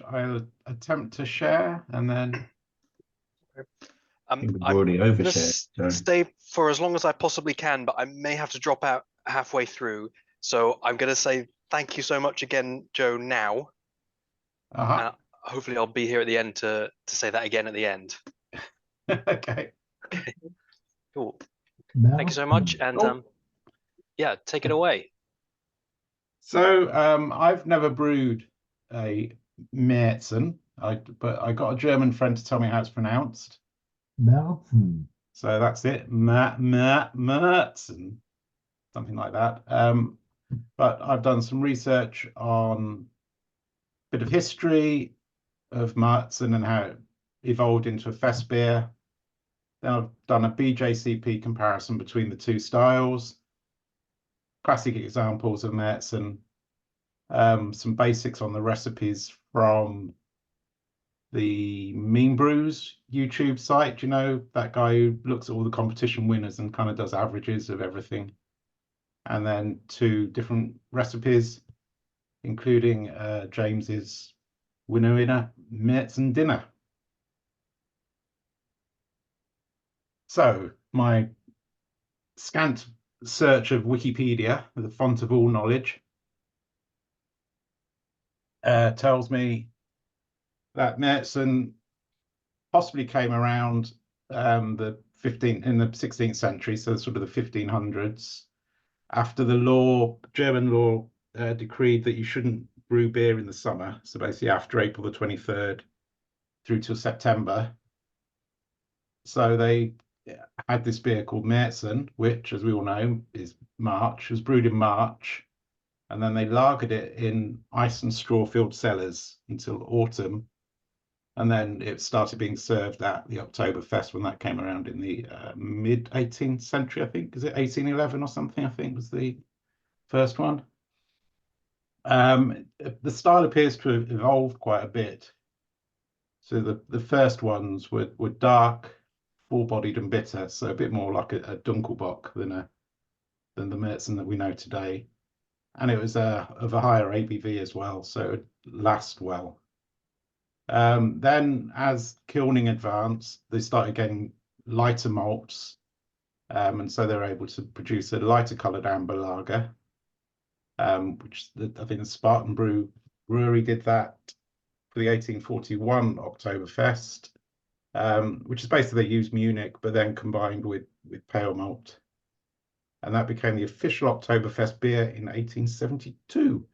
I'll attempt to share and then. I think we've I'm already gonna overshared. So stay for as long as I possibly can, but I may have to drop out halfway through. So I'm gonna say thank you so much again, Joe. Now, Uh-huh. hopefully I'll be here at the end to say that again at the end. Okay. Okay, cool. now, Thank you so much, and Cool. yeah, take it away. So I've never brewed a Märzen, but I got a German friend to tell me how it's pronounced. Märzen. So that's it, Märzen, something like that. But I've done some research on a bit of history of Märzen and how it evolved into a fest beer. Then I've done a BJCP comparison between the two styles, classic examples of Märzen, some basics on the recipes from the Mean Brews YouTube site. You know, that guy who looks at all the competition winners and kind of does averages of everything. And then two different recipes, including James's winner Märzen dinner. So my scant search of Wikipedia, the font of all knowledge, tells me that Märzen possibly came around the 16th century, so sort of the 1500s, after the law, German law, decreed that you shouldn't brew beer in the summer. So basically after April the 23rd through to September. So they had this beer called Märzen, which, as we all know, is March. It was brewed in March, and then they lagered it in ice and straw-filled cellars until autumn. And then it started being served at the Oktoberfest when that came around in the mid 18th century, I think. Is it 1811 or something? I think was the first one. The style appears to have evolved quite a bit. So the first ones were dark, full-bodied and bitter, so a bit more like a Dunkelbock than the Märzen that we know today. And it was of a higher ABV as well, so it would last well. Then as kilning advanced, they started getting lighter malts, and so they're able to produce a lighter coloured amber lager, which I think the Spartan Brewery did that for the 1841 Oktoberfest, which is basically they used Munich, but then combined with pale malt. And that became the official Oktoberfest beer in 1872.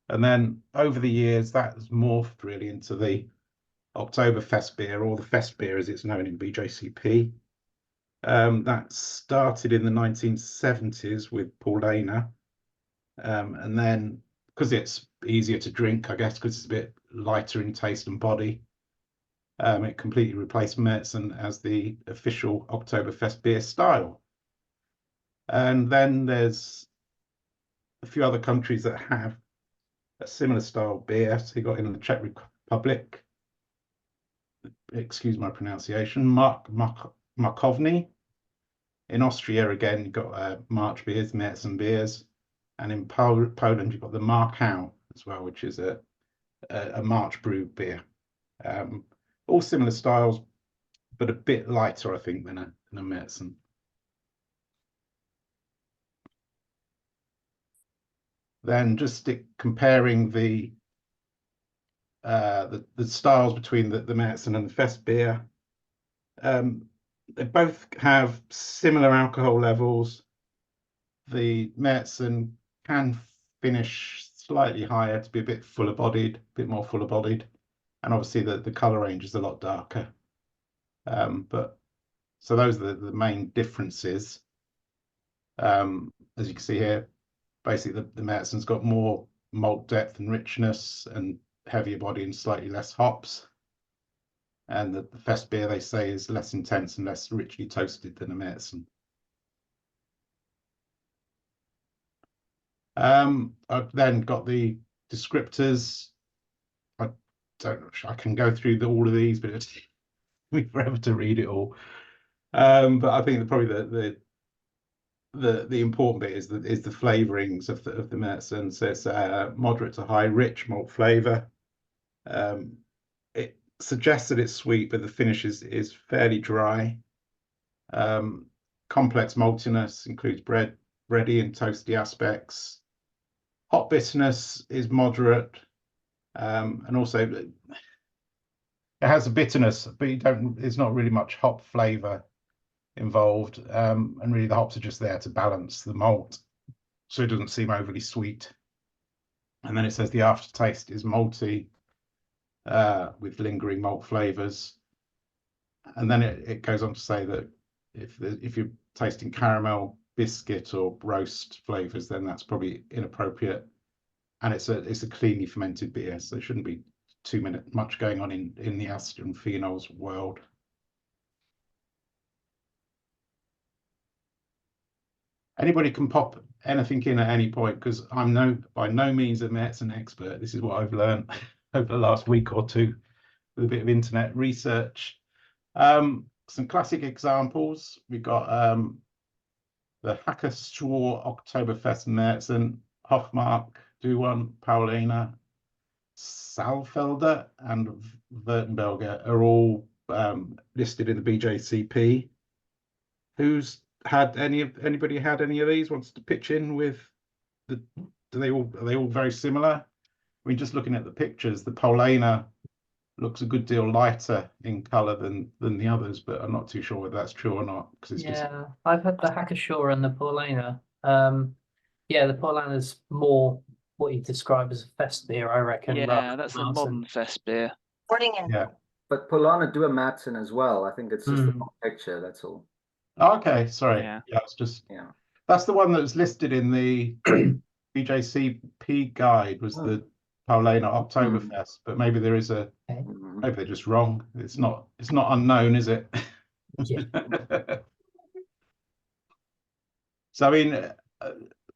And then over the years, that has morphed really into the Oktoberfest beer, or the Fest beer as it's known in BJCP. That started in the 1970s with Paulaner. And then, because it's easier to drink, I guess, because it's a bit lighter in taste and body, it completely replaced Märzen as the official Oktoberfest beer style. And then there's a few other countries that have a similar style beer. So you got in the Czech Republic, excuse my pronunciation, Markovny. In Austria, again, you've got March beers, Märzen beers. And in Poland, you've got the Markau as well, which is a March brew beer. All similar styles, but a bit lighter, I think, than a Märzen. Then just comparing the styles between the Märzen and the Fest beer. They both have similar alcohol levels. The Märzen can finish slightly higher to be a bit fuller bodied, a bit more fuller bodied, and obviously the color range is a lot darker. But so those are the main differences. As you can see here, basically the Märzen's got more malt depth and richness and heavier body and slightly less hops. And the Fest beer, they say, is less intense and less richly toasted than a Märzen. I've then got the descriptors. I can go through all of these, but it'd take me forever to read it all. But I think probably the important bit is the flavorings of the Märzen. So it's moderate to high rich malt flavor, It suggests that it's sweet, but the finish is fairly dry. Complex maltiness includes bready and toasty aspects. Hop bitterness is moderate, and also it has a bitterness, but there's not really much hop flavour involved, and really the hops are just there to balance the malt, so it doesn't seem overly sweet. And then it says the aftertaste is malty, with lingering malt flavours. And then it goes on to say that if you're tasting caramel, biscuit, or roast flavours, then that's probably inappropriate. And it's a cleanly fermented beer, so there shouldn't be much going on in the acid and phenols world. Anybody can pop anything in at any point, because I'm by no means a Märzen expert. This is what I've learned over the last week or two with a bit of internet research. Some classic examples. We've got the Hackerschor Oktoberfest Märzen, Hoffmark, Duwan, Paulina, Saalfelder, and Württemberger are all listed in the BJCP. Who's had anybody had any of these? Wants to pitch in with are they all very similar? I mean, just looking at the pictures, the Paulina looks a good deal lighter in colour than the others, but I'm not too sure whether that's true or not, because it's just I've had the Hackerschor and the Paulina. Yeah, the Paulina's more what you describe as a fest beer, I reckon. Yeah, that's a modern fest beer. yeah. But Paulana do a Märzen as well. I think it's just the wrong picture, that's all. Okay, sorry. Yeah. It's just Yeah. that's the one that was listed in the BJCP guide, was the Paulina Oktoberfest, but maybe there is maybe they're just wrong. It's not unknown, is it? Yeah. So I mean,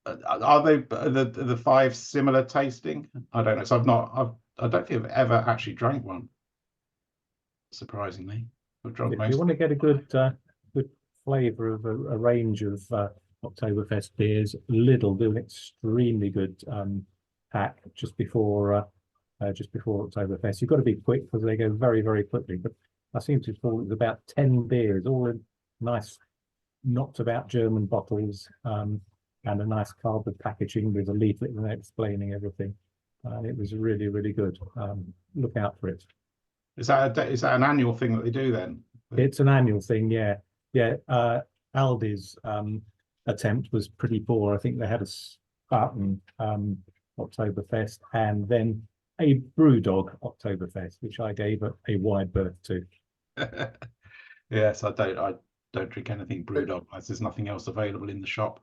are they the five similar tasting? I don't know. So I don't think I've ever actually drank one. Surprisingly, I've drunk If most. you want to get a good flavour of a range of Oktoberfest beers, Lidl do an extremely good pack just before Oktoberfest. You've got to be quick because they go very, very quickly. But I seem to recall it was about 10 beers, all in nice, knocked about German bottles, and a nice cardboard packaging with a leaflet in there explaining everything. And it was really, really good. Look out for it. Is that an annual thing that they do then? It's an annual thing, yeah. Aldi's attempt was pretty poor. I think they had a Spartan Oktoberfest and then a Brewdog Oktoberfest, which I gave a wide berth to. Yes, I don't drink anything Brewdog, as there's nothing else available in the shop.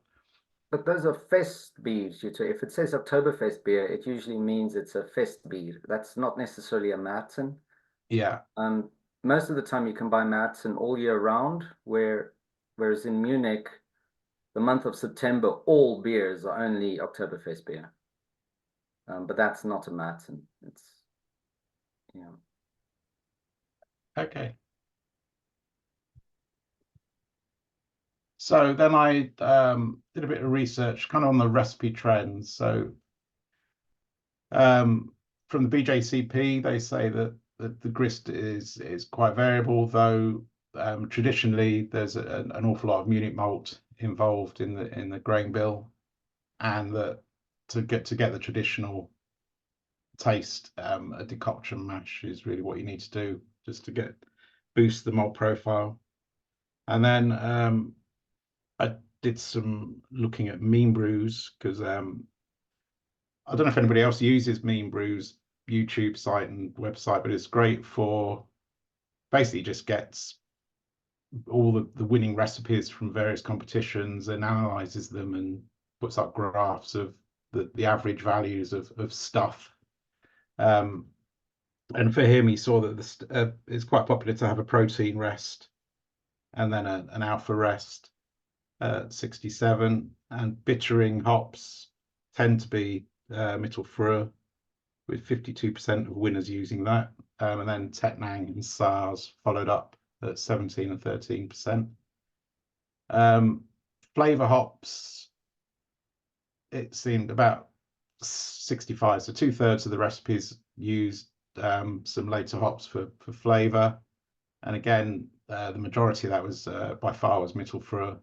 But those are fest beers. If it says Oktoberfest beer, it usually means it's a fest beer. That's not necessarily a Märzen. Yeah. Most of the time you can buy Märzen all year round, whereas in Munich, the month of September, all beers are only Oktoberfest beer. But that's not a Märzen. It's, Okay. So then I did a bit of research kind of on the recipe trends. So from the BJCP, they say that the grist is quite variable, though traditionally there's an awful lot of Munich malt involved in the grain bill, and that to get the traditional taste, a decoction mash is really what you need to do just to boost the malt profile. And then I did some looking at Mean Brews, because I don't know if anybody else uses Mean Brews YouTube site and website, but it's great for basically just gets all the winning recipes from various competitions and analyzes them and puts up graphs of the average values of stuff. And for him, he saw that it's quite popular to have a protein rest and then an alpha rest at 67, and bittering hops tend to be Mittelfrüh, with 52% of winners using that, and then Tettnang and SARS followed up at 17 and 13%. Flavor hops, it seemed about 65, so 2/3 of the recipes used some later hops for flavour, and again, the majority of that was by far was Mittelfrüh,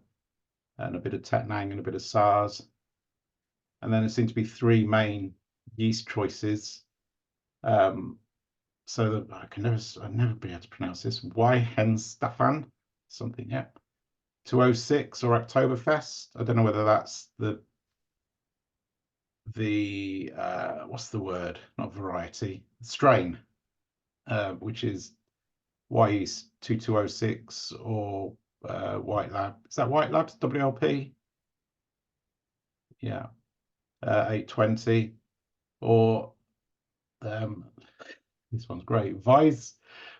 and a bit of Tettnang and a bit of Saaz. And then there seemed to be three main yeast choices. So that I'll never be able to pronounce this. Weihenstephan, something, yeah. 206 or Oktoberfest. I don't know whether that's the what's the word? Not variety, strain, which is Y Yeast 2206 or White Lab. Is that White Lab's WLP? Yeah, 820 or this one's great.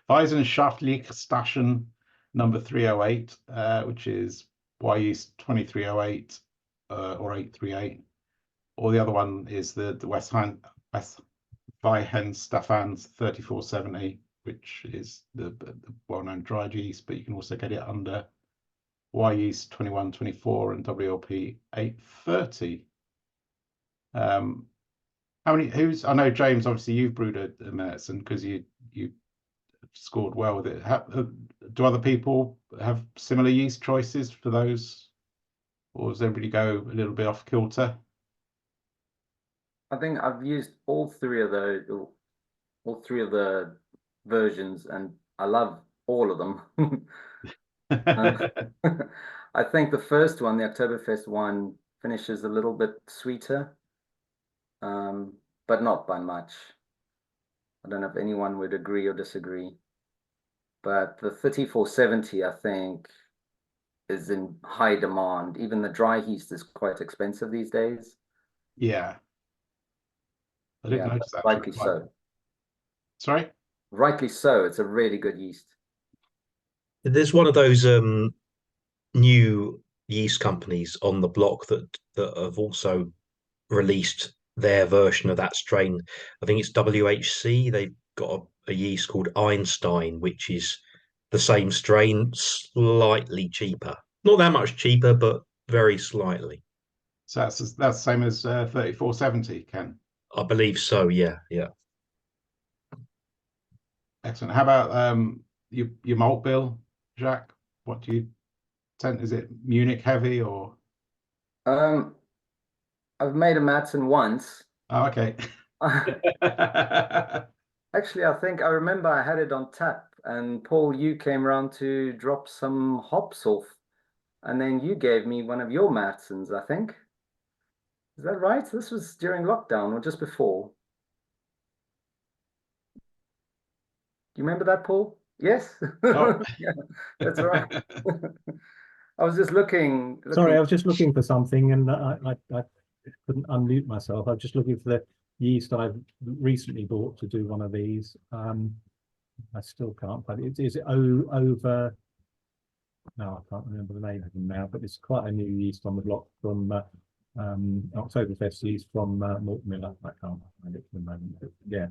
Wissenschaftliche Station number 308, which is Y Yeast 2308 or 838. Or the other one is the Weihenstephan's 3470, which is the well-known dried yeast, but you can also get it under Y Yeast 2124 and WLP 830. How many? I know James. Obviously, you've brewed a Märzen because you scored well with it. Do other people have similar yeast choices for those, or does everybody go a little bit off kilter? I think I've used all three of the versions, and I love all of them. I think the first one, the Oktoberfest one, finishes a little bit sweeter, but not by much. I don't know if anyone would agree or disagree. But the 3470, I think, is in high demand. Even the dry yeast is quite expensive these days. Yeah. I didn't notice that. Rightly so. Sorry? Rightly so. It's a really good yeast. There's one of those new yeast companies on the block that have also released their version of that strain. I think it's WHC. They've got a yeast called Einstein, which is the same strain, slightly cheaper. Not that much cheaper, but very slightly. So that's the same as 3470, Ken? I believe so, yeah. Excellent. How about your malt bill, Jacques? What do you tend? Is it Munich heavy or? I've made a Märzen once. Oh, okay. Actually, I think I remember I had it on tap, and Paul, you came around to drop some hops off, and then you gave me one of your Märzens, I think. Is that right? This was during lockdown or just before? Do you remember that, Paul? Yes. Oh. Yeah, that's right. I was just looking. Sorry, I was just looking for something, and I couldn't unmute myself. I was just looking for the yeast I've recently bought to do one of these. I still can't, but is it over? No, I can't remember the name of them now, but it's quite a new yeast on the block from Oktoberfest yeast from Malt Miller. I can't find it for the moment. But yeah.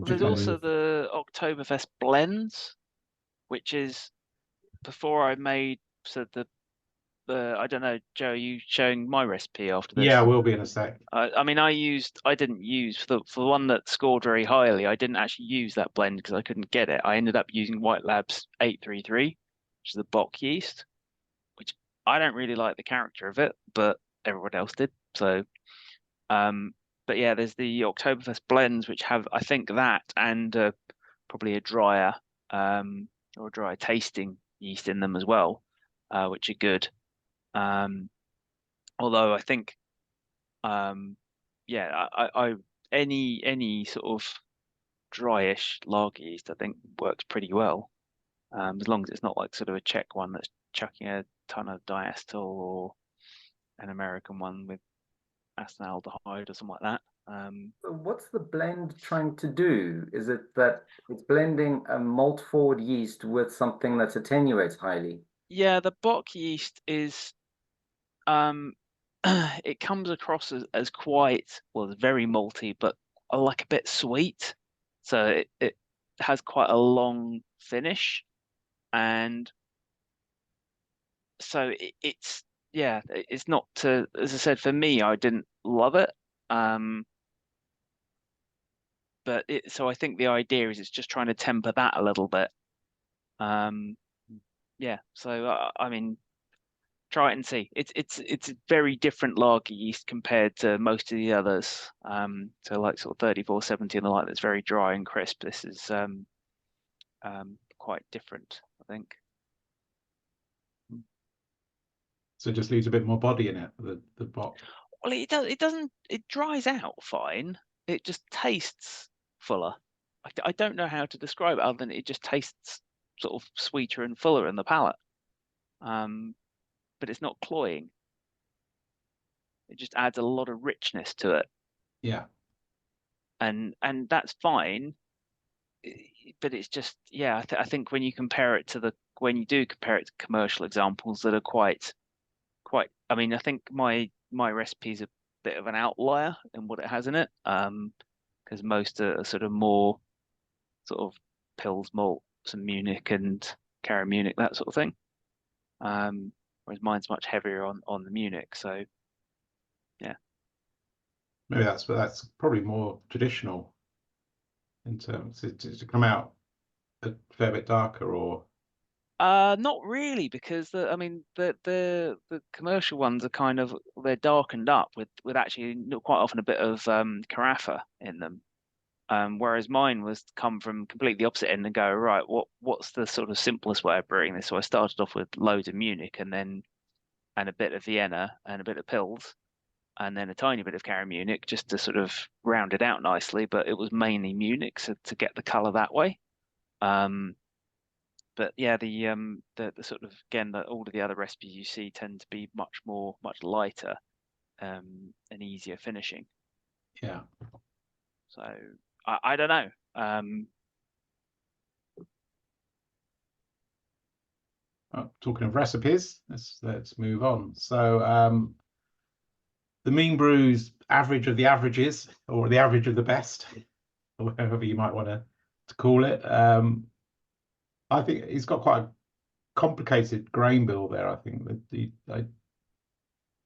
There's also the Oktoberfest blends, which is before I made the I don't know, Joe, are you showing my recipe after this? Yeah, we'll be in a sec. I mean, I didn't use for the one that scored very highly. I didn't actually use that blend because I couldn't get it. I ended up using White Lab's 833, which is the Bock yeast, which I don't really like the character of it, but everyone else did. So, but yeah, there's the Oktoberfest blends, which have, I think, that and probably a drier or a drier tasting yeast in them as well, which are good. Although I think, yeah, I any sort of dryish lager yeast I think works pretty well, as long as it's not like sort of a Czech one that's chucking a ton of diacetyl or an American one with acetaldehyde or something like that. So what's the blend trying to do? Is it that it's blending a malt forward yeast with something that attenuates highly? Yeah, the Bock yeast is it comes across as quite, well, it's very malty, but like a bit sweet. So it has quite a long finish, and so it's yeah, it's not to, as I said, for me, I didn't love it. but so I think the idea is it's just trying to temper that a little bit. Yeah. So I mean, try it and see. It's a very different lager yeast compared to most of the others. So like sort of 3470 and the like, that's very dry and crisp. This is quite different, I think. So it just leaves a bit more body in it, the bot. Well, it doesn't. It dries out fine. It just tastes fuller. I don't know how to describe it other than it just tastes sort of sweeter and fuller in the palate. But it's not cloying. It just adds a lot of richness to it. Yeah. And that's fine. But it's just, yeah, I think when you compare it to when you do compare it to commercial examples that are quite, I mean, I think my recipe is a bit of an outlier in what it has in it. Because most are sort of more sort of Pils malt, some Munich and Cara Munich, that sort of thing. Whereas mine's much heavier on the Munich. So yeah. Maybe that's probably more traditional in terms to come out a fair bit darker, or Not really, because I mean the commercial ones are kind of, they're darkened up with actually quite often a bit of carafa in them. Whereas mine was come from completely the opposite end and go, right, what's the sort of simplest way of brewing this? So I started off with loads of Munich and a bit of Vienna and a bit of Pils and then a tiny bit of Cara Munich just to sort of round it out nicely. But it was mainly Munich, so to get the colour that way. But yeah, the sort of, again, all of the other recipes you see tend to be much lighter, and easier finishing. yeah. So I don't know. Talking of recipes, let's move on. So the Mean Brew's average of the averages, or the average of the best, or whatever you might want to call it. I think he's got quite a complicated grain bill there. I think that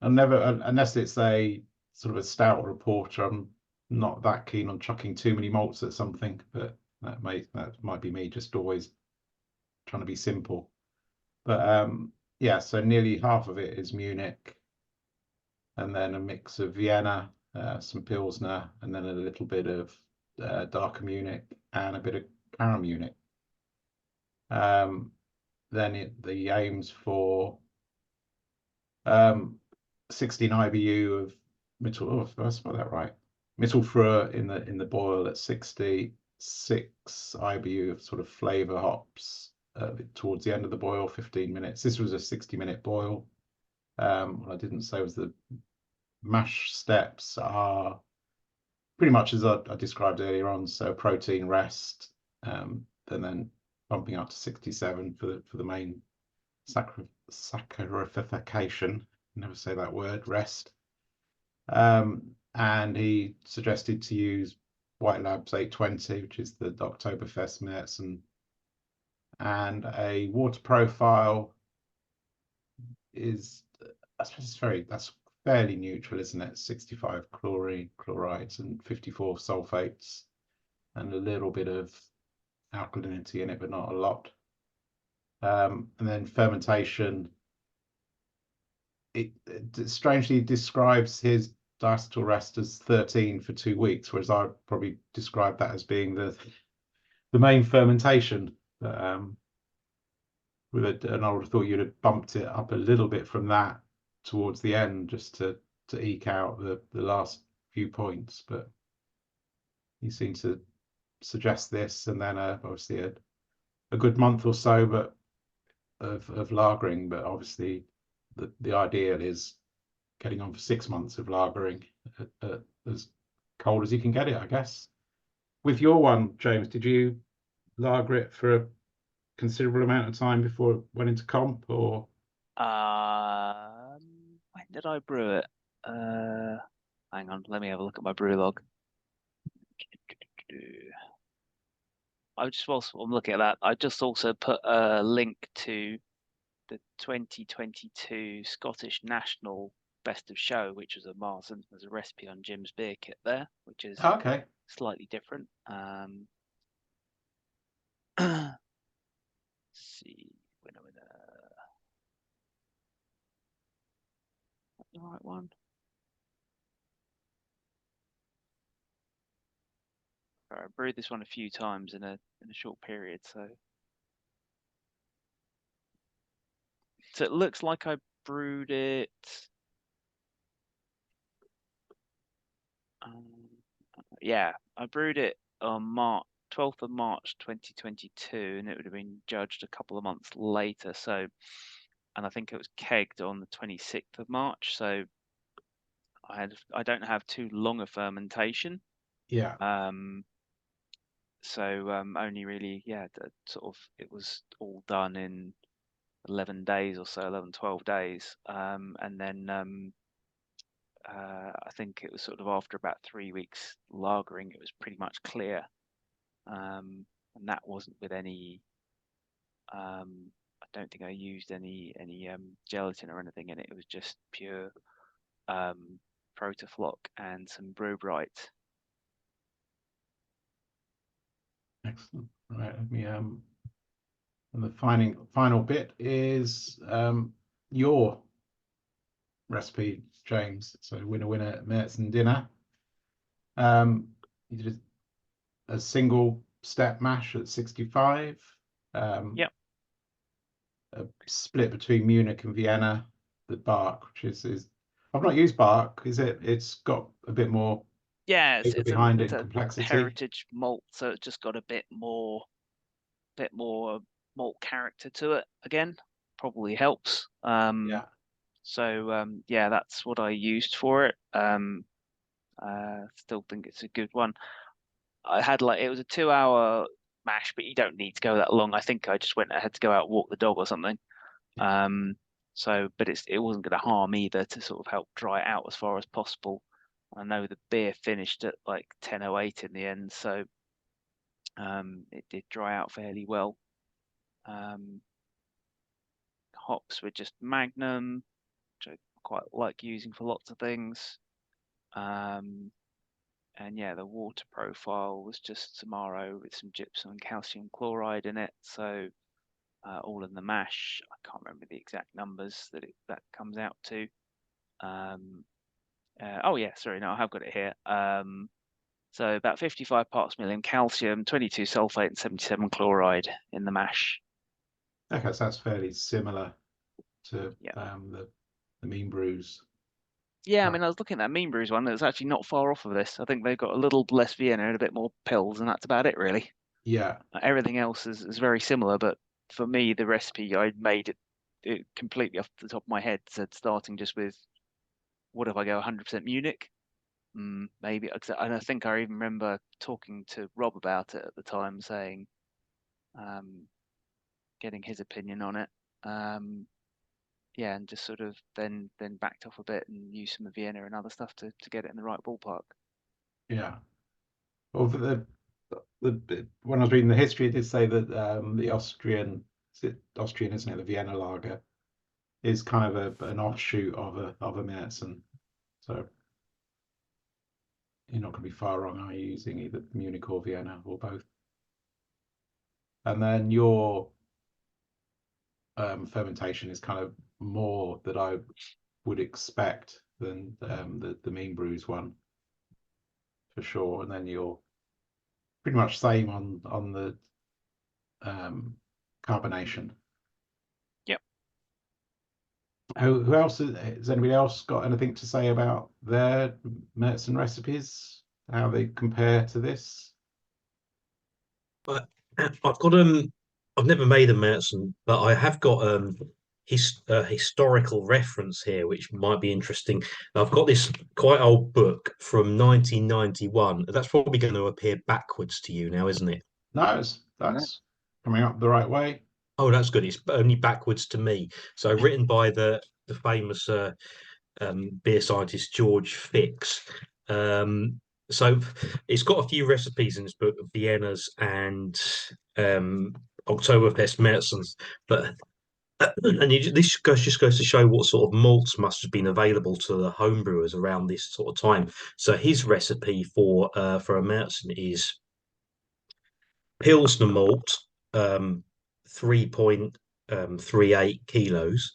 I'll never, unless it's a sort of a stout reporter, I'm not that keen on chucking too many malts at something, but that might be me just always trying to be simple. But yeah, so nearly half of it is Munich, and then a mix of Vienna, some Pilsner, and then a little bit of darker Munich and a bit of Cara Munich. Then the aims for 16 IBU of Mittel. Oh, if I spelled that right. Mittelfrüh in the boil at 66 IBU of sort of flavor hops towards the end of the boil, 15 minutes. This was a 60-minute boil. What I didn't say was the mash steps are pretty much as I described earlier on. So protein rest, and then bumping up to 67 for the main saccharification. Never say that word, rest. And he suggested to use White Labs 820, which is the Oktoberfest Märzen, and a water profile is, I suppose that's fairly neutral, isn't it? 65 chlorides and 54 sulfates, and a little bit of alkalinity in it, but not a lot. And then fermentation, it strangely describes his diacetyl rest as 13 for 2 weeks, whereas I probably described that as being the main fermentation. But and I would have thought you'd have bumped it up a little bit from that towards the end, just to eke out the last few points. But you seem to suggest this, and then obviously a good month or so, but of lagering. But obviously the ideal is getting on for 6 months of lagering as cold as you can get it, I guess. With your one, James, did you lager it for a considerable amount of time before it went into comp, or? When did I brew it? Hang on, let me have a look at my brew log. Whilst I'm looking at that, I just also put a link to the 2022 Scottish National Best of Show, which was a Märzen. There's a recipe on Jim's beer kit there, which is Okay. slightly different. Let's see, winner. The right one. I brewed this one a few times in a short period, so it looks like I brewed it. Yeah, I brewed it on 12th of March 2022, and it would have been judged a couple of months later. So, and I think it was kegged on the 26th of March. So I don't have too long a fermentation. Yeah. So only really, yeah, sort of, it was all done in 11 days or so, 11, 12 days. And then I think it was sort of after about 3 weeks lagering, it was pretty much clear. And that wasn't with any, I don't think I used any gelatin or anything in it. It was just pure Protafloc and some Brew Bright. Excellent. Right. Let me and the final bit is your recipe, James. So winner Märzen dinner. You did a single step mash at 65. Yep. A split between Munich and Vienna. The bark, which is I've not used bark. Is it? It's got a bit more Yeah, flavor it's behind it, a complexity. heritage malt, so it's just got a bit more malt character to it. Again, probably helps. Yeah. So yeah, that's what I used for it. Still think it's a good one. I had it was a 2-hour mash, but you don't need to go that long. I think I just had to go out and walk the dog or something. So, but it wasn't going to harm either to sort of help dry it out as far as possible. I know the beer finished at like 10:08 in the end, so it did dry out fairly well. Hops were just Magnum, which I quite like using for lots of things. And yeah, the water profile was just Samaro with some gypsum and calcium chloride in it. So all in the mash. I can't remember the exact numbers that comes out to. Oh yeah, sorry, no, I have got it here. So about 55 parts per million calcium, 22 sulfate, and 77 chloride in the mash. Okay, so that's fairly similar to Yeah. the mean brews. Yeah, I mean, I was looking at that Mean Brews one. It's actually not far off of this. I think they've got a little less Vienna and a bit more pills, and that's about it, really. Yeah. Everything else is very similar, but for me, the recipe I made it completely off the top of my head. Said starting just with, what if I go 100% Munich? Maybe, and I think I even remember talking to Rob about it at the time, saying, getting his opinion on it. Yeah, and just sort of then backed off a bit and used some of Vienna and other stuff to get it in the right ballpark. Yeah. Well, for when I was reading the history, it did say that the Austrian, isn't it? The Vienna lager is kind of an offshoot of a Märzen. So you're not going to be far wrong. Are you using either Munich or Vienna or both? And then your fermentation is kind of more that I would expect than the mean brews one, for sure. And then you're pretty much same on the carbonation. Yep. Who else has anybody else got anything to say about their Märzen recipes? How they compare to this? I've got I've never made a Märzen, but I have got historical reference here, which might be interesting. I've got this quite old book from 1991. That's probably going to appear backwards to you now, isn't it? No, that's coming up the right way. Oh, that's good. It's only backwards to me. So written by the famous beer scientist George Fix. So it's got a few recipes in this book of Viennas and Oktoberfest Märzens, but And this just goes to show what sort of malts must have been available to the homebrewers around this sort of time. So his recipe for a Märzen is Pilsner malt, 3.38 kilos,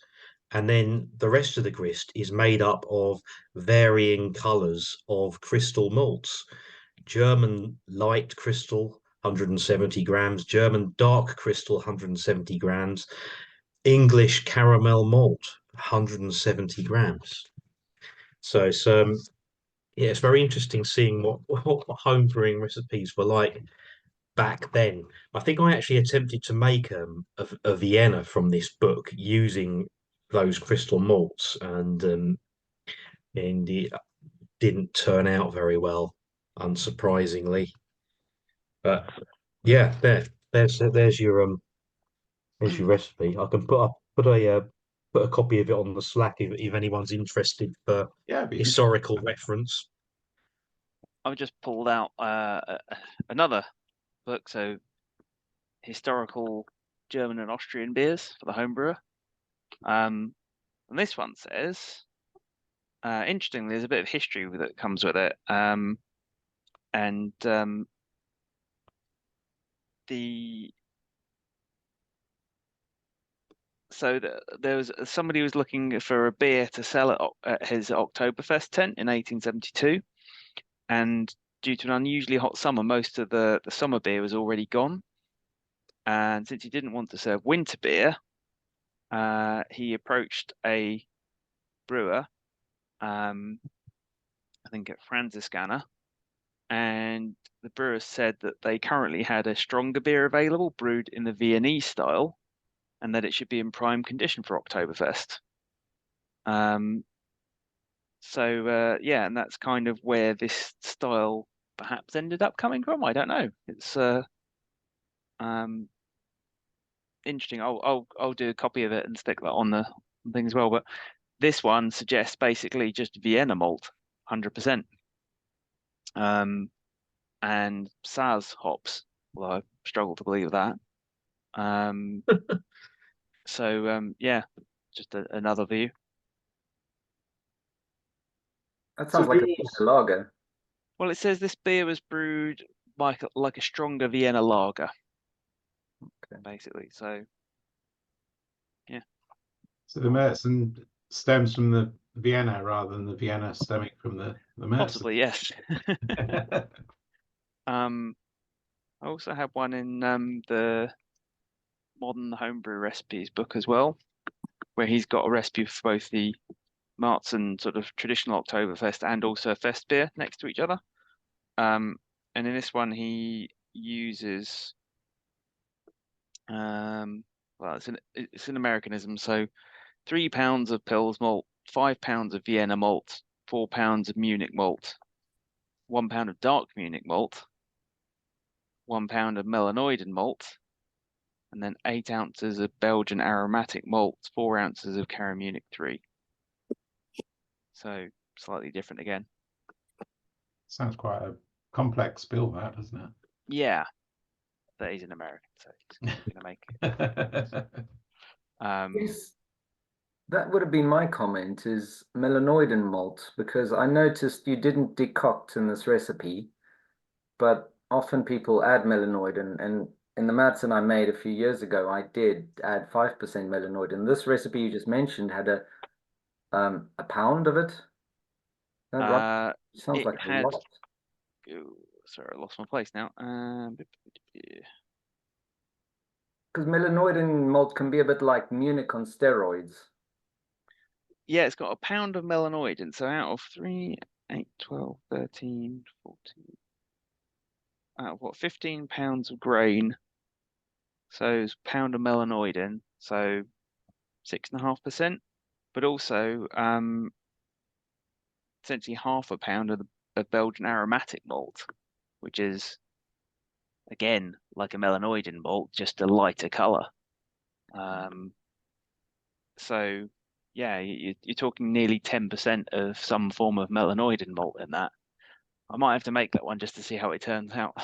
and then the rest of the grist is made up of varying colors of crystal malts. German light crystal, 170 grams, German dark crystal, 170 grams, English caramel malt, 170 grams. So it's yeah, it's very interesting seeing what home brewing recipes were like back then. I think I actually attempted to make a Vienna from this book using those crystal malts, and it didn't turn out very well, unsurprisingly. But yeah, there's your recipe. I can put a copy of it on the Slack if anyone's interested for Yeah, it'd be historical reference. I've just pulled out another book, so historical German and Austrian beers for the homebrewer. And this one says, interestingly, there's a bit of history that comes with it. There was somebody was looking for a beer to sell at his Oktoberfest tent in 1872, and due to an unusually hot summer, most of the summer beer was already gone. And since he didn't want to serve winter beer, he approached a brewer, I think at Franziskaner, and the brewer said that they currently had a stronger beer available, brewed in the Viennese style, and that it should be in prime condition for Oktoberfest. Yeah, and that's kind of where this style perhaps ended up coming from. I don't know. It's interesting. I'll do a copy of it and stick that on the thing as well. But this one suggests basically just Vienna malt, 100%. And Saaz hops, although I struggle to believe that. Yeah, just another view. That sounds like a Vienna lager. Well, it says this beer was brewed like a stronger Vienna lager, basically. So, yeah. So the Märzen stems from the Vienna rather than the Vienna stemming from the Märzen. Possibly, yes. I also have one in the Modern Homebrew Recipes book as well, where he's got a recipe for both the Märzen sort of traditional Oktoberfest and also a Fest beer next to each other. And in this one, he uses, well, it's an Americanism, so 3 pounds of Pils malt, 5 pounds of Vienna malt, 4 pounds of Munich malt, 1 pound of dark Munich malt, 1 pound of Melanoidin malt, and then 8 ounces of Belgian aromatic malt, 4 ounces of Cara Munich 3. So slightly different again. Sounds quite a complex bill, that, doesn't it? Yeah, but he's an American, so he's gonna make it. Yes, that would have been my comment, is melanoidin malt, because I noticed you didn't decoct in this recipe, but often people add melanoidin, and in the Märzen I made a few years ago, I did add 5% melanoidin. This recipe you just mentioned had a pound of it. Is that right? Sounds like a lot. Sorry, I lost my place now. Because melanoidin malt can be a bit like Munich on steroids. Yeah, it's got a pound of melanoidin. So out of 3, 8, 12, 13, 14, out of 15 pounds of grain. So it's a pound of melanoidin. So 6.5%. But also essentially half a pound of Belgian aromatic malt, which is again like a melanoidin malt, just a lighter color. So yeah, you're talking nearly 10% of some form of melanoidin malt in that. I might have to make that one just to see how it turns out.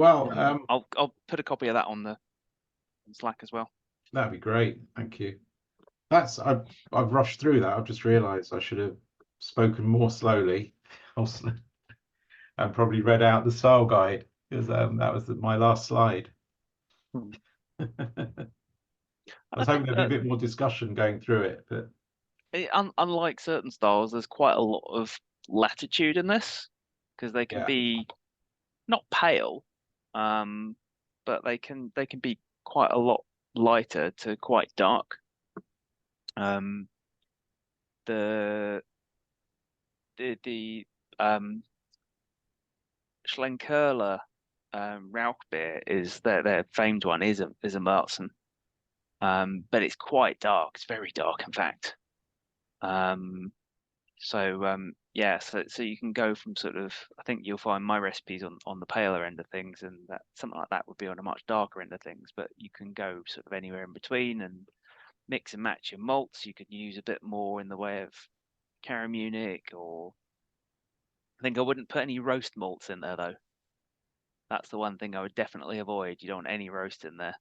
Well, I'll put a copy of that on the Slack as well. that'd be great. Thank you. I've rushed through that. I've just realised I should have spoken more slowly, also, and probably read out the style guide, because that was my last slide. Hmm. I I was think hoping there'd be a bit more discussion going through it, but unlike certain styles, there's quite a lot of latitude in this because they can Yeah. be not pale, but they can be quite a lot lighter to quite dark. The Schlenkerla Rauch beer is their famed one is a Märzen, but it's quite dark. It's very dark, in fact. Yeah, so you can go from sort of, I think you'll find my recipes on the paler end of things, and that something like that would be on a much darker end of things, but you can go sort of anywhere in between and mix and match your malts. You could use a bit more in the way of Munich, or I think I wouldn't put any roast malts in there though. That's the one thing I would definitely avoid. You don't want any roast in there.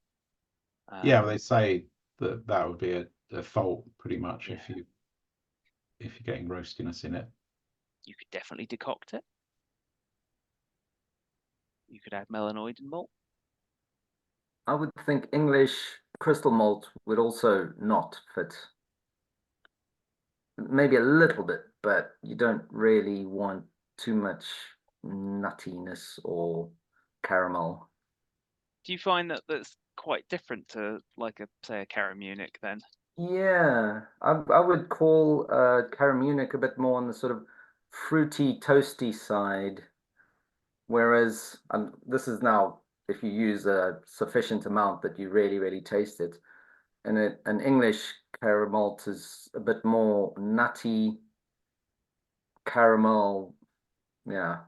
yeah, they say that would be a fault pretty much Yeah. if you're getting roastiness in it. You could definitely decoct it. You could add melanoid and malt. I would think English crystal malt would also not fit. Maybe a little bit, but you don't really want too much nuttiness or caramel. Do you find that that's quite different to like say a Munich then? Yeah, I would call Munich a bit more on the sort of fruity, toasty side. Whereas this is now if you use a sufficient amount that you really, really taste it. And an English caramel is a bit more nutty caramel. Yeah,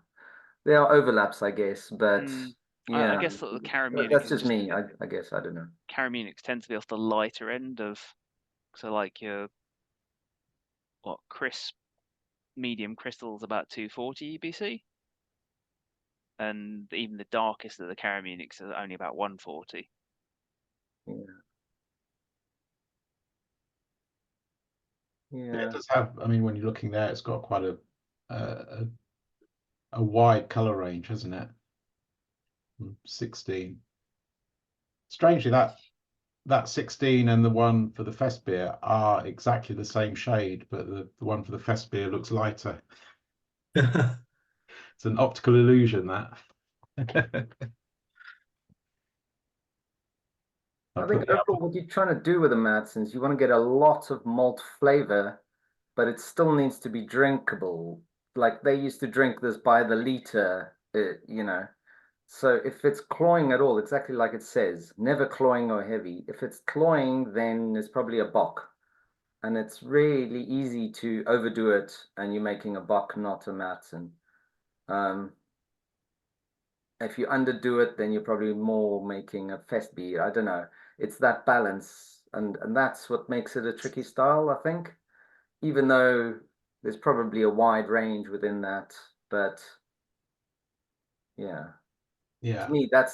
there are overlaps, I guess, but yeah, I guess that the Munich that's just me. I guess I don't know. Munichs tend to be off the lighter end of, so like your crisp medium crystals about 240 EBC, and even the darkest of the Munichs are only about 140. Yeah. Yeah, it does have. I mean, when you're looking there, it's got quite a wide color range, hasn't it? 16. Strangely, that 16 and the one for the fest beer are exactly the same shade, but the one for the fest beer looks lighter. It's an optical illusion, that. I think overall what you're trying to do with the Märzen is you want to get a lot of malt flavor, but it still needs to be drinkable. Like they used to drink this by the liter, you know. So if it's cloying at all, exactly like it says, never cloying or heavy. If it's cloying, then it's probably a bock. And it's really easy to overdo it, and you're making a bock, not a Märzen. If you underdo it, then you're probably more making a fest beer. I don't know. It's that balance, and that's what makes it a tricky style, I think. Even though there's probably a wide range within that, but yeah. Yeah. To me, that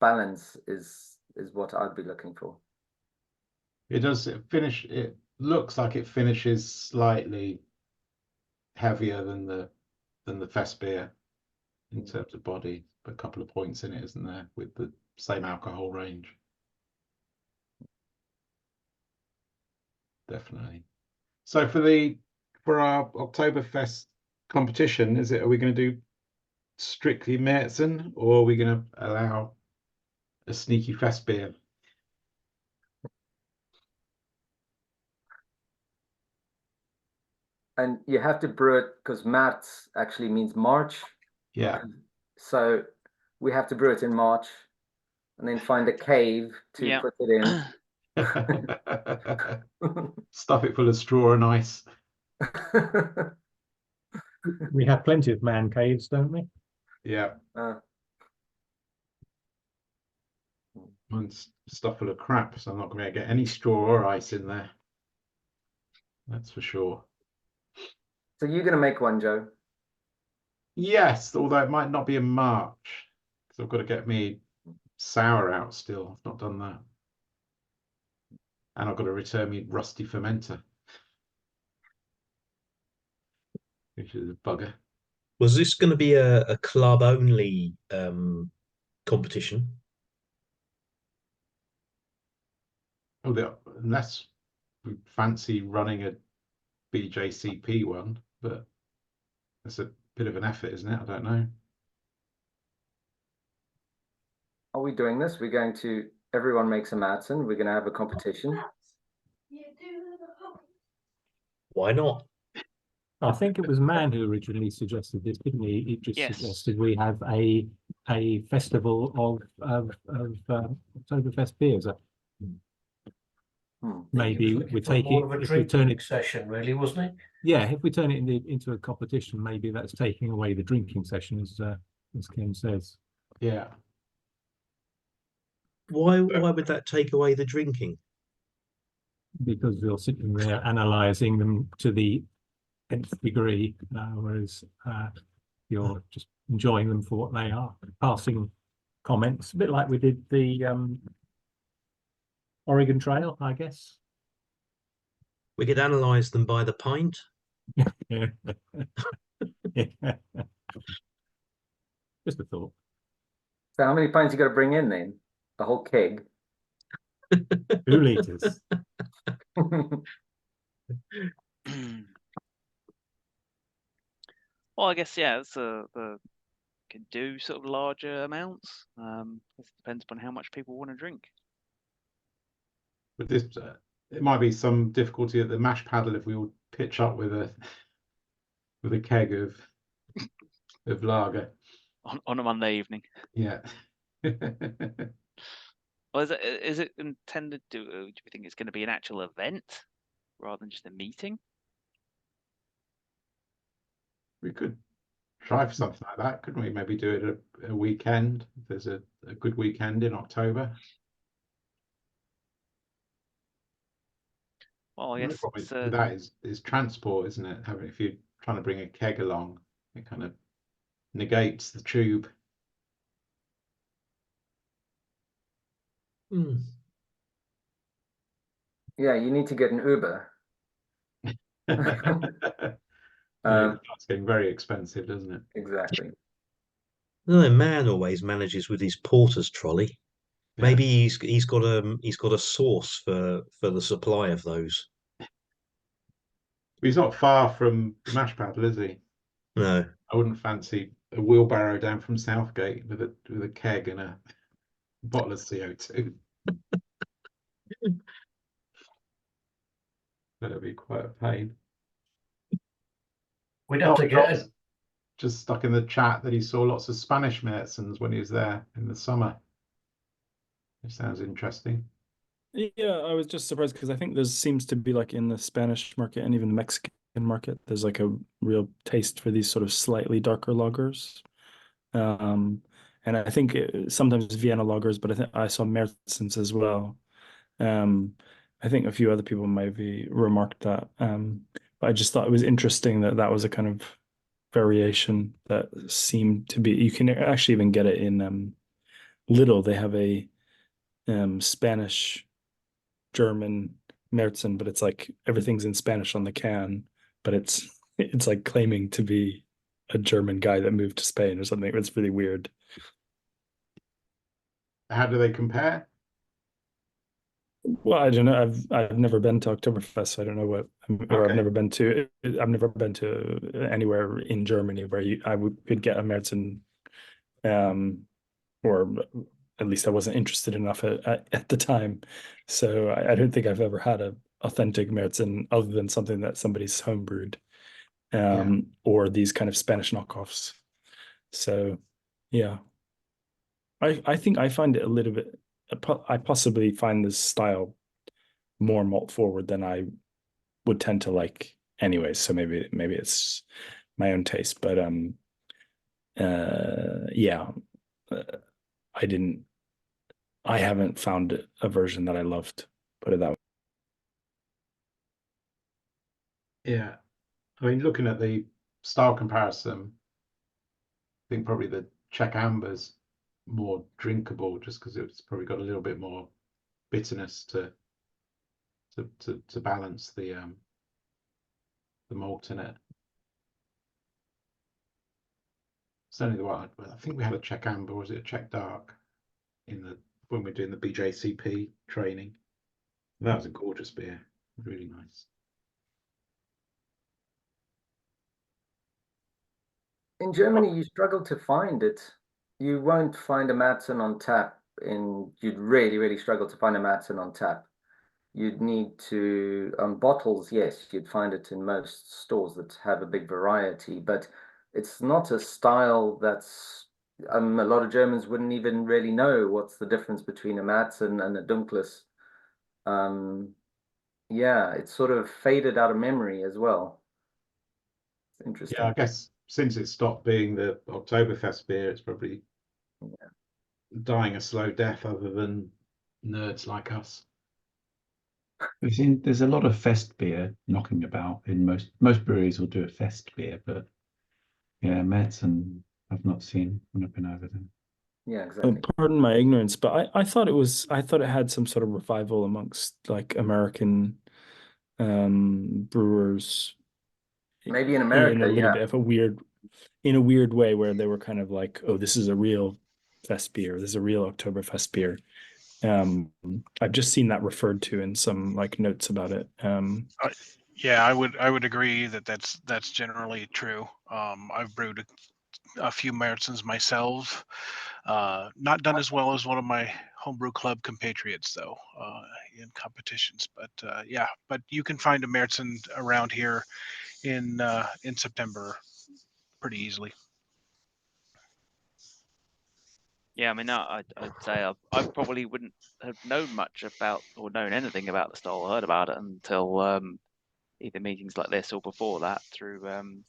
balance is what I'd be looking for. It does finish. It looks like it finishes slightly heavier than the fest beer in terms of body, but a couple of points in it, isn't there, with the same alcohol range? Definitely. So for our Oktoberfest competition, are we going to do strictly Märzen, or are we going to allow a sneaky fest beer? And you have to brew it because März actually means March. Yeah. So we have to brew it in March and then find a cave to put it in. Stuff it full of straw and ice. We have plenty of man caves, don't we? Yeah. Mine's stuff full of crap, so I'm not going to get any straw or ice in there. That's for sure. So you're going to make one, Joe? Yes, although it might not be in March, because So I've got to get me sour out still. I've not done that. And I've got to return me rusty fermenter, which is a bugger. Was this going to be a club only competition? Oh, unless we fancy running a BJCP one, but it's a bit of an effort, isn't it? I don't know. Are we doing this? We're going to, everyone makes a Märzen. We're going to have a competition. Why not? I think it was Man who originally suggested this, didn't he? He just Yes. suggested we have a festival of Oktoberfest beers. Maybe we take it more of a if we turn drinking it. session, really, wasn't it? Yeah, if we turn it into a competition, maybe that's taking away the drinking session, as Ken says. Yeah. Why would that take away the drinking? Because you're sitting there analysing them to the nth degree, whereas you're just enjoying them for what they are, passing comments, a bit like we did the Oregon Trail, I guess. We could analyse them by the pint. Yeah. Just a thought. So how many pints you got to bring in then? The whole keg? 2 litres. Well, I guess yeah, it's can do sort of larger amounts. It depends upon how much people want to drink. But this, it might be some difficulty at the mash paddle if we all pitch up with a keg of lager. On a Monday evening. Yeah. Well, is it intended to? Do you think it's going to be an actual event rather than just a meeting? We could try for something like that, couldn't we? Maybe do it a weekend, if there's a good weekend in October. Well, I The guess problem it's, with that is transport, isn't it? If you're trying to bring a keg along, it kind of negates the tube. Yeah, you need to get an Uber. Yeah, it's getting very expensive, doesn't it? Exactly. No, Man always manages with his porter's trolley. Yeah. Maybe he's got a source for the supply of those. He's not far from the mash paddle, is he? No. I wouldn't fancy a wheelbarrow down from Southgate with a keg and a bottle of CO2. That'd be quite a pain. We'd have to get John's just stuck in the chat that he saw lots of Spanish Märzens when he was there in the summer. It sounds interesting. Yeah, I was just surprised because I think there seems to be like in the Spanish market and even the Mexican market, there's like a real taste for these sort of slightly darker lagers. And I think sometimes Vienna lagers, but I think I saw Märzens as well. I think a few other people maybe remarked that. But I just thought it was interesting that that was a kind of variation that seemed to be. You can actually even get it in Lidl. They have a Spanish German Märzen, but it's like everything's in Spanish on the can, but it's like claiming to be a German guy that moved to Spain or something. It's really weird. How do they compare? Well, I don't know. I've never been to Oktoberfest, so I don't know what. Or I've Okay. never been to anywhere in Germany where could get a Märzen, or at least I wasn't interested enough at the time. So I don't think I've ever had a authentic Märzen other than something that somebody's homebrewed, or these kind of Spanish knockoffs. So yeah, I think I find it a little bit. I possibly find this style more malt forward than I would tend to like anyways. So maybe it's my own taste, but yeah, I haven't found a version that I loved, put it that way. Yeah. I mean, looking at the style comparison, I think probably the Czech Ambers more drinkable, just because it's probably got a little bit more bitterness to balance the malt in it. Certainly the one I think we had a Czech amber, or was it a Czech dark when we're doing the BJCP training. That was a gorgeous beer, really nice. In Germany, you struggle to find it. You won't find a Märzen on tap. You'd really, really struggle to find a Märzen on tap. You'd need to, bottles, yes, you'd find it in most stores that have a big variety, but it's not a style that's, a lot of Germans wouldn't even really know what's the difference between a Märzen and a Dunkles. Yeah, it's sort of faded out of memory as well. It's interesting. Yeah, I guess since it stopped being the Oktoberfest beer, it's probably dying a slow death, other than nerds like us. There's a lot of fest beer knocking about in most breweries will do a fest beer, but yeah, Märzen I've not seen when I've been over there. Yeah, exactly. Pardon my ignorance, but I thought it had some sort of revival amongst like American brewers. Maybe in America, in a little yeah. bit of a weird way, where they were kind of like, oh, this is a real fest beer, this is a real Oktoberfest beer. I've just seen that referred to in some like notes about it. Yeah, I would agree that that's generally true. I've brewed a few Märzens myself. Not done as well as one of my homebrew club compatriots, though, in competitions. But yeah, but you can find a Märzen around here in September pretty easily. Yeah, I mean, I'd say I probably wouldn't have known much about or known anything about the style, heard about it until either meetings like this or before that through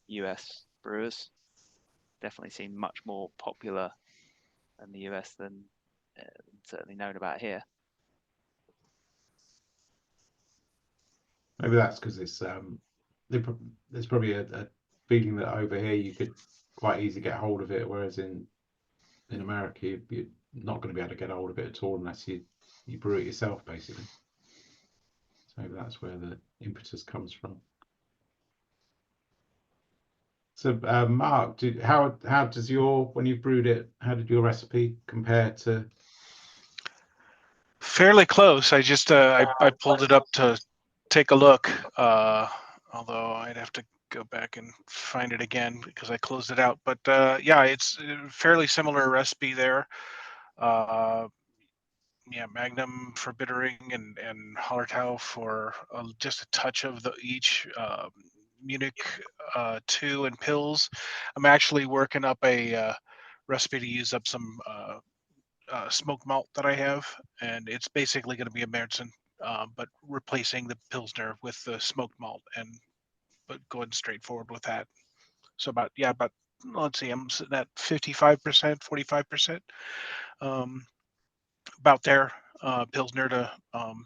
US brewers. Definitely seemed much more popular in the US than certainly known about here. Maybe that's because it's there's probably a feeling that over here you could quite easily get hold of it, whereas in America you're not going to be able to get hold of it at all unless you brew it yourself, basically. So maybe that's where the impetus comes from. So Mark, how does when you brewed it, how did your recipe compare to? Fairly close. I just I pulled it up to take a look, although I'd have to go back and find it again because I closed it out. But yeah, it's a fairly similar recipe there. Yeah, Magnum for bittering and Hallertau for just a touch of each. Munich 2 and Pils. I'm actually working up a recipe to use up some smoked malt that I have, and it's basically going to be a Märzen, but replacing the Pilsner with the smoked malt, but going straight forward with that. So about let's see, I'm sitting at 55%, 45%, about there. Pilsner to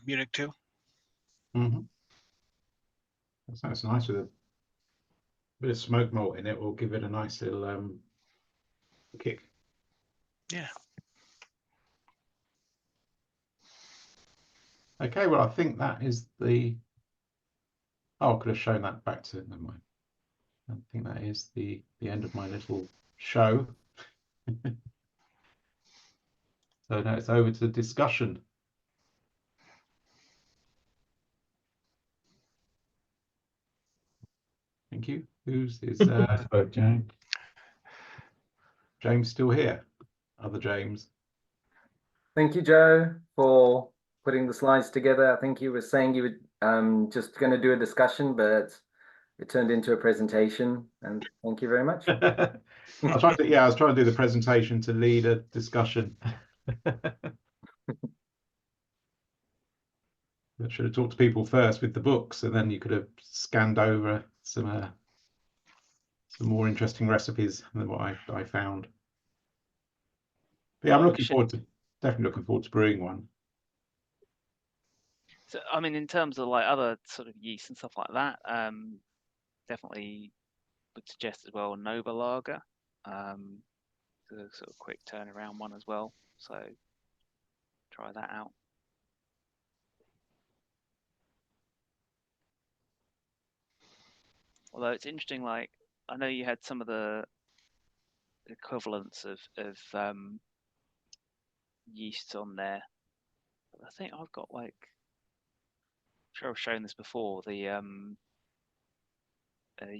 Munich 2. Mm-hmm. That sounds nice with a bit of smoked malt in it. Will give it a nice little kick. Yeah. Okay, well, I think that is the. Oh, I could have shown that back to. Never mind. I think that is the end of my little show. So now it's over to discussion. Thank you. Is James. James still here? Other James. Thank you, Joe, for putting the slides together. I think you were saying you were just going to do a discussion, but it turned into a presentation. And thank you very much. I was trying to do the presentation to lead a discussion. I should have talked to people first with the books, and then you could have scanned over some more interesting recipes than what I found. But yeah, I'm definitely looking forward to brewing one. So, I mean, in terms of like other sort of yeast and stuff like that, definitely would suggest as well Nova Lager. a sort of quick turnaround one as well. So try that out. Although it's interesting, like I know you had some of the equivalents of yeasts on there. But I think I've got like, I'm sure I've shown this before, the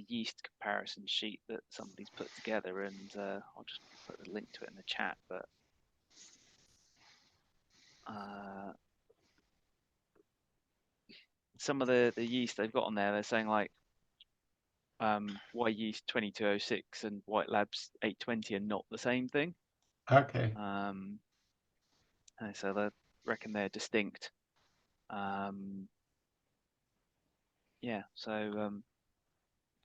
yeast comparison sheet that somebody's put together, and I'll just put the link to it in the chat. But some of the yeast they've got on there, they're saying like Y yeast 2206 and White Labs 820 are not the same thing. Okay. And so they reckon they're distinct. Yeah, so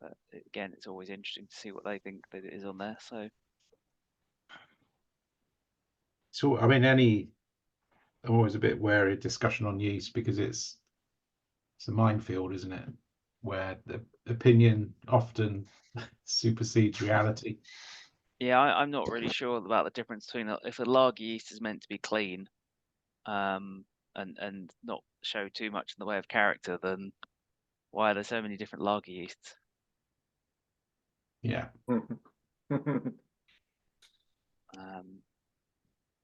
but again, it's always interesting to see what they think that it is on there. So I mean, I'm always a bit wary of discussion on yeast because it's a minefield, isn't it? Where the opinion often supersedes reality. Yeah, I'm not really sure about the difference between if a lager yeast is meant to be clean, and not show too much in the way of character, then why are there so many different lager yeasts? Yeah.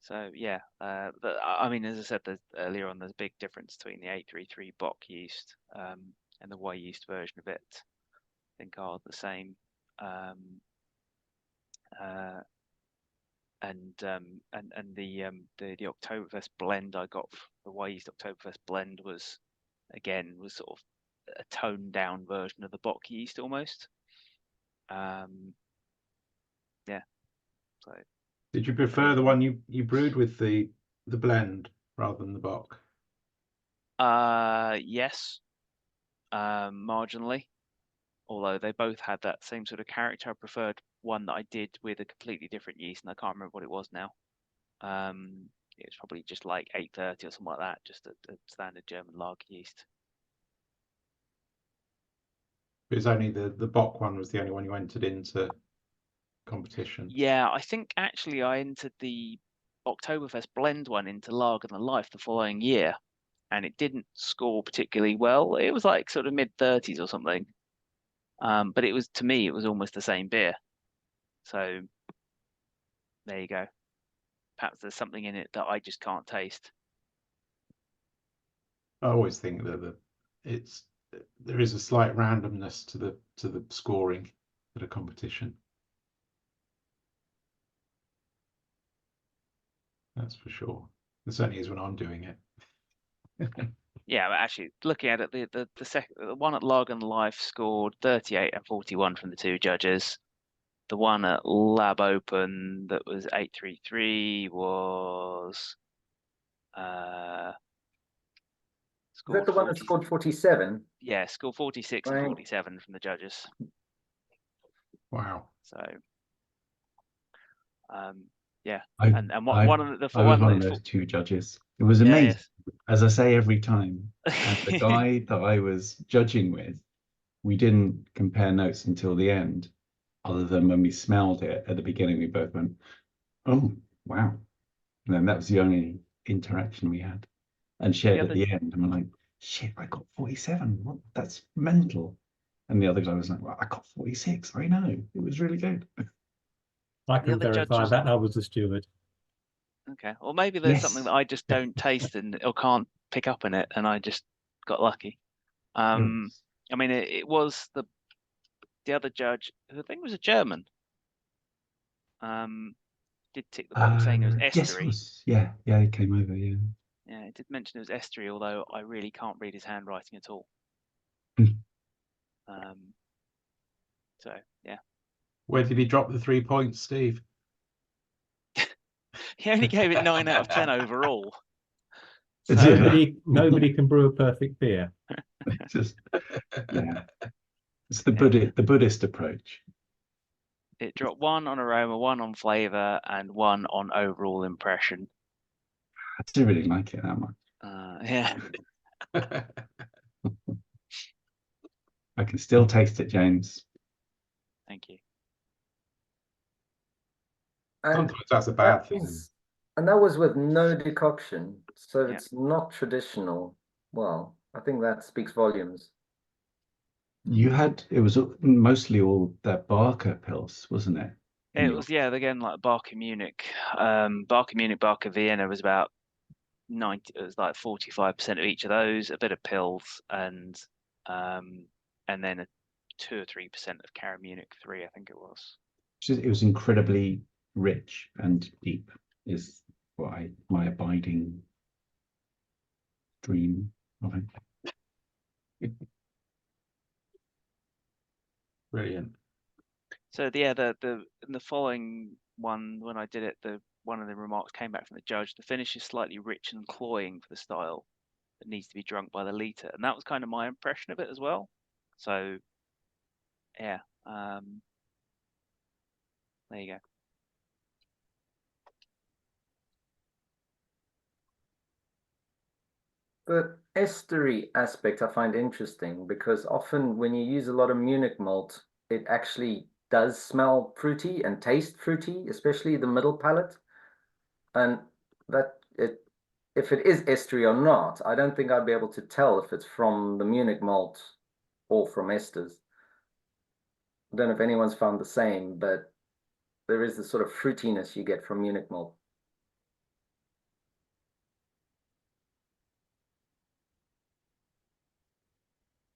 So yeah, but I mean, as I said earlier on, there's a big difference between the 833 Bock yeast and the Y yeast version of it. I think are the same. And the Oktoberfest blend I got, the Y yeast Oktoberfest blend was sort of a toned down version of the Bock yeast almost. Yeah. So. Did you prefer the one you brewed with the blend rather than the Bock? Yes, marginally. Although they both had that same sort of character. I preferred one that I did with a completely different yeast, and I can't remember what it was now. It was probably just like 830 or something like that, just a standard German lager yeast. It was only the Bock one was the only one you entered into competition. Yeah, I think actually I entered the Oktoberfest blend one into Lager Than Life the following year, and it didn't score particularly well. It was like sort of mid-30s or something. But it was, to me, it was almost the same beer. So there you go. Perhaps there's something in it that I just can't taste. I always think that there is a slight randomness to the scoring at a competition. That's for sure. It certainly is when I'm doing it. Yeah, but actually, looking at it, the one at Lager Than Life scored 38 and 41 from the two judges. The one at Lab Open that was 833 was Is that the one that scored 47? Yeah, scored 46 and 47 from the judges. Wow. So, yeah, I one was one of those two judges. It was amazing, as I say every time. And the guy that I was judging with, we didn't compare notes until the end, other than when we smelled it at the beginning. We both went, "Oh, wow!" And then that was the only interaction we had, and shared at the end. And we're like, "Shit, I got 47. What? That's mental." And the other guy was like, "Well, I got 46. I know. It was really good." I can verify that. I was the steward. Okay, or maybe there's something that I just don't taste or can't pick up in it, and I just got lucky. I mean, it was the other judge, who I think was a German. Did tick the box saying it was estery. Yes, yeah, he came over, yeah. Yeah, it did mention it was estery, although I really can't read his handwriting at all. So yeah. Where did he drop the 3 points, Steve? He only gave it 9 out of 10 overall. So nobody can brew a perfect beer. Just yeah. It's the Buddhist approach. It dropped 1 on aroma, 1 on flavor, and 1 on overall impression. I do really like it that much. Yeah. I can still taste it, James. Thank you. And Sometimes that's a that bad thing. was, and that was with no decoction, so Yeah. it's not traditional. Well, I think that speaks volumes. You had it was mostly all the Barker pills, wasn't it? In It your- was, yeah, again, like Barker Munich. Barker Munich, Barker Vienna was about 90, it was like 45% of each of those, a bit of pills, and then a 2 or 3% of Cara Munich 3, I think it was. It was incredibly rich and deep, is what my abiding dream of it. Brilliant. So yeah, in the following one, when I did it, one of the remarks came back from the judge. The finish is slightly rich and cloying for the style that needs to be drunk by the litre, and that was kind of my impression of it as well. So yeah, there you go. The estery aspect I find interesting because often when you use a lot of Munich malt, it actually does smell fruity and taste fruity, especially the middle palate. And if it is estery or not, I don't think I'd be able to tell if it's from the Munich malt or from esters. I don't know if anyone's found the same, but there is the sort of fruitiness you get from Munich malt.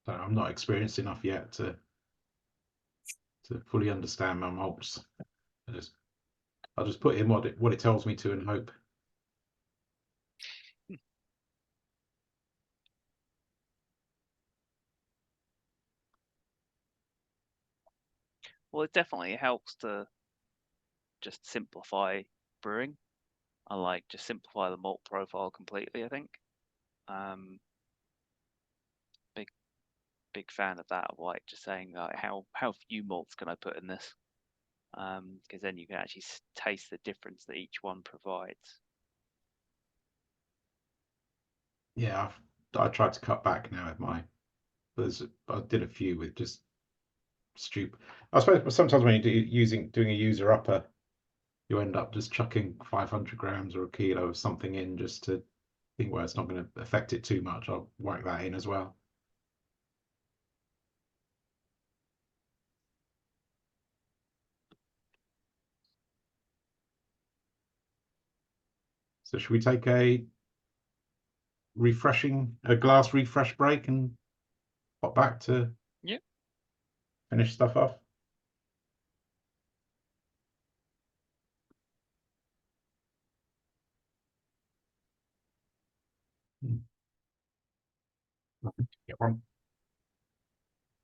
So I'm not experienced enough yet to fully understand my malts. I'll just put in what it tells me to and hope. Well, it definitely helps to just simplify brewing. I like just simplify the malt profile completely, I think. Big fan of that, of like just saying like how few malts can I put in this? Because then you can actually taste the difference that each one provides. Yeah, I tried to cut back now at I did a few with just stupid. I suppose sometimes when you're doing a user upper, you end up just chucking 500 grams or a kilo of something in just to think, well, it's not going to affect it too much. I'll whack that in as well. So should we take a glass refresh break and pop back to finish stuff off? Get one.